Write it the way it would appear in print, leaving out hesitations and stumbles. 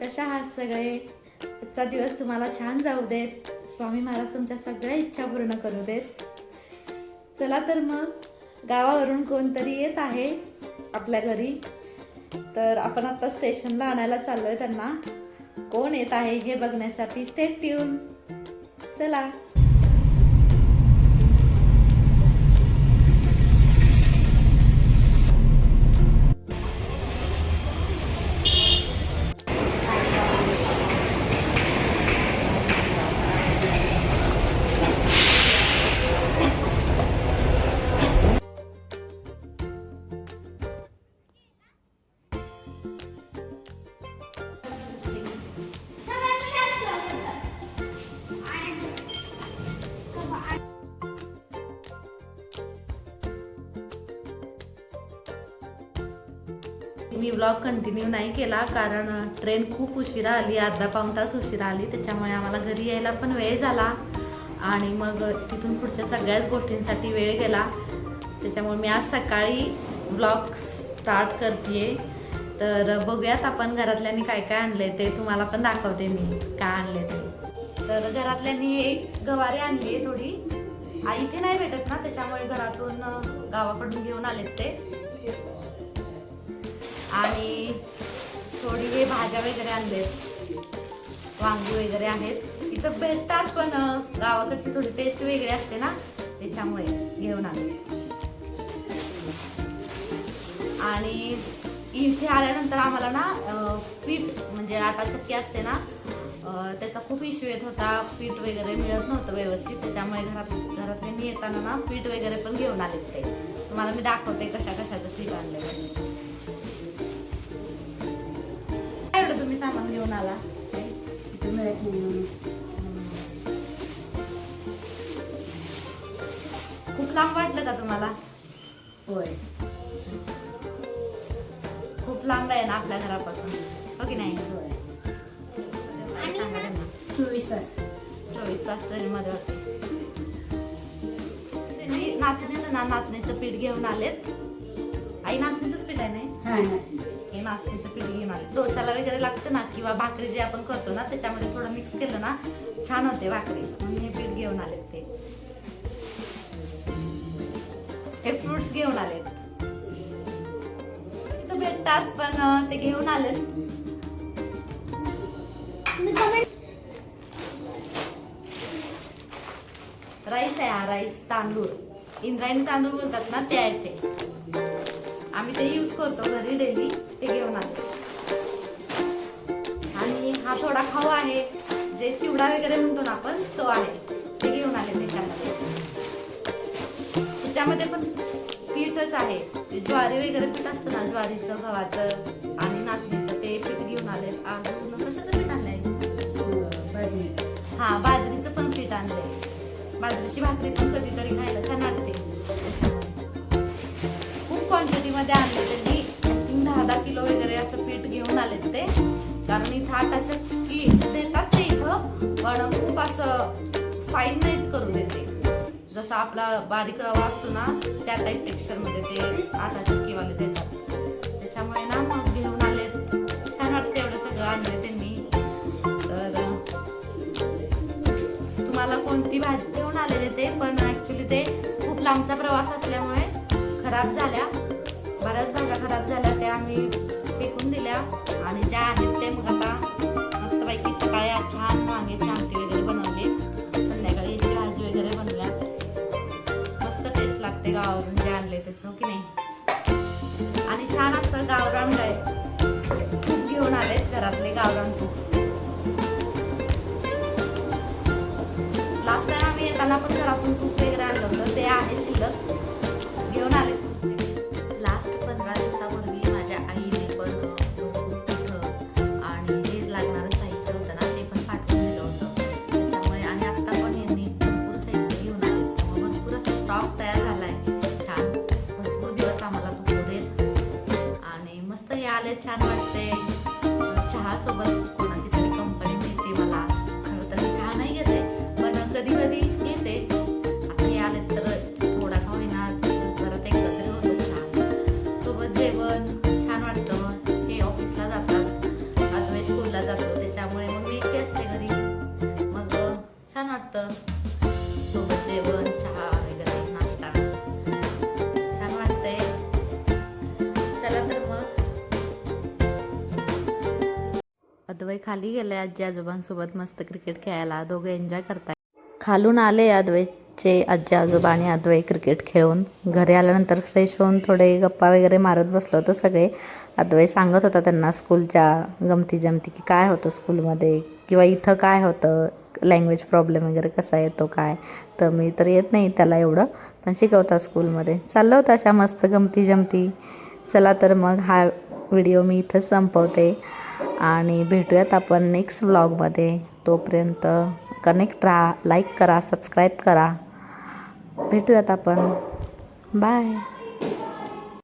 कशा आहात सगळे? आजचा दिवस तुम्हाला छान जाऊ देत. स्वामी महाराज तुमच्या सगळ्या इच्छा पूर्ण करू देत. चला तर मग गावावरून कोणतरी येत आहे आपल्या घरी, तर आपण आता स्टेशनला आणायला चाललोय त्यांना. कोण येत आहे हे बघण्यासाठी स्टे ट्यून. चला. मी व्लॉग कंटिन्यू नाही केला कारण ट्रेन खूप उशिरा आली, अर्धा पाऊण तास उशिरा आली. त्याच्यामुळे आम्हाला घरी यायला पण वेळ झाला आणि मग तिथून पुढच्या सगळ्याच गोष्टींसाठी वेळ गेला. त्याच्यामुळे मी आज सकाळी व्लॉग स्टार्ट करते. तर बघूयात आपण घरातल्यांनी काय काय आणले ते तुम्हाला पण दाखवते मी काय आणले ते. तर घरातल्यांनी गवारी आणली आहे थोडी. आई इथे नाही भेटत ना, त्याच्यामुळे घरातून गावाकडून घेऊन आलेत ते. आणि थोडी हे भाज्या वगैरे आणलेत, वांगी वगैरे आहेत. इथं भेटतात पण गावाकडची थोडी टेस्ट वेगळी असते ना, त्याच्यामुळे घेऊन आले. आणि इथे आल्यानंतर आम्हाला ना पीठ म्हणजे आटा चक्की असते ना, त्याचा खूप इश्यू येत होता. पीठ वगैरे मिळत नव्हतं व्यवस्थित. त्याच्यामुळे घरातल्यांनी येताना ना पीठ वगैरे पण घेऊन आलेत ते. तुम्हाला मी दाखवते कशा कशाचं पीठ आणलं. तुम्ही सामान घेऊन आला खूप लांब वाटलं का तुम्हाला? होय, खूप लांब आहे ना आपल्या घरापासून, हो की नाही? होय. सांगा त्यांना. 24 तास ट्रेन मध्ये होते. त्यांनी नाचणीचं पीठ घेऊन आलेत. आई नाचणीचंच पीठ आहे नाही? हे नाचणीचं पीठ घेऊन आले. डोशाला वगैरे लागतं ना, किंवा भाकरी जे आपण करतो ना त्याच्यामध्ये थोडं मिक्स केलं ना छान होते भाकरी, म्हणून हे पीठ घेऊन आलेत ते. हे फ्रुट्स घेऊन आलेत. तिथं भेटतात पण ते घेऊन आलेत. राईस आहे हा, राईस तांदूळ, इंद्रायणी तांदूळ बोलतात ना, ते आहेत ते. आम्ही ते यूज करतो घरी डेली. ते घेऊन आले. आणि हा थोडा खाऊ आहे, जे चिवडा वगैरे म्हणतो ना आपण, तो आहे. ते घेऊन आले. त्याच्यामध्ये पण पीठच आहे. ज्वारी वगैरे पीठ असतं ना, ज्वारीचं, गव्हाचं आणि नाचणीचं, ते पीठ घेऊन आले. अजून कशाचं पीठ आणलंय? बाजरी. हा, बाजरीचं पण पीठ आणलंय. बाजरीची भाकरी पण कधीतरी खायला छान वाटते. खूप क्वांटिटी मध्ये आणले त्यांनी. 10 किलो वगैरे असं पीठ घेऊन आलेत ते. कारण इथं आटा चक्की देतात ते इथं, पण खूप असं फाईन नाहीत करू देते. जसा आपला बारीक रवा असतो ना, त्या टाईप टेक्स्चर मध्ये ते आटा चक्कीवाले देतात. त्याच्यामुळे ना मग घेऊन आलेत. छान वाटते एवढं सगळं आणले त्यांनी. तर तुम्हाला कोणती भाजी घेऊन आलेले ते, पण ऍक्च्युली ते खूप लांबचा प्रवास असल्यामुळे खराब झाल्या. बऱ्याच भाज्या खराब झाल्या, त्या आम्ही फेकून दिल्या. आणि ज्या आहेत ते मग आता मस्तपैकी सकाळी छान वांग्याची आमटी वगैरे बनवली, संध्याकाळी याची भाजी वगैरे बनवल्या. मस्त टेस्ट लागते गावावरून जे आणले त्याचं, की नाही? आणि छान असं गावरान गाय तूप घेऊन आलेत घरातले, गावरान तूप. लास्ट टाइम आम्ही येताना पण घरातून तूप वगैरे आणलं होतं, ते आहे शिल्लक, घेऊन आले. लास्ट 15 दिवसापूर्वी माझ्या आईने पण आणि जे लागणारं साहित्य होतं ना, ते पण पाठवून दिलं होतं. त्याच्यामुळे आणि आता पण यांनी भरपूर साहित्य घेऊन आले. त्यामुळे भरपूर असं स्टॉक तयार झाला आहे छान. भरपूर दिवस आम्हाला तूप पुरेल. आणि मस्त हे आले, छान वाटते. चहा सोबत कोणाची तरी कंपनी मिळते मला. खरं तर चहा नाही घेते, पण कधी कधी घेते. आता हे आले तर थोडा का होईना परत एकत्र होतो छान. सोबत जेवण छान वाटतं. हे ऑफिसला जातात, अद्वैत स्कूलला जातात. अद्वै खाली गेले आजी आजोबांसोबत मस्त क्रिकेट खेळायला. दोघे एन्जॉय करताय. खालून आले अद्वैतचे आजी आजोबा आणि अद्वै क्रिकेट खेळून. घरी आल्यानंतर फ्रेश होऊन थोडे गप्पा वगैरे मारत बसलो होतो सगळे. अद्वै सांगत होता त्यांना स्कूलच्या गमती जमती की काय होतं स्कूलमध्ये किंवा इथं काय होतं, लँग्वेज प्रॉब्लेम वगैरे कसा येतो काय. तर मी तर येत नाही त्याला एवढं, पण शिकवतात स्कूलमध्ये. चाललं होतं अशा मस्त गमती जमती. चला तर मग हा व्हिडिओ मी इथंच संपवते आणि भेटूयात आपण नेक्स्ट व्लॉगमध्ये. तोपर्यंत कनेक्ट राहा, लाईक करा, सबस्क्राईब करा. भेटूयात आपण. बाय.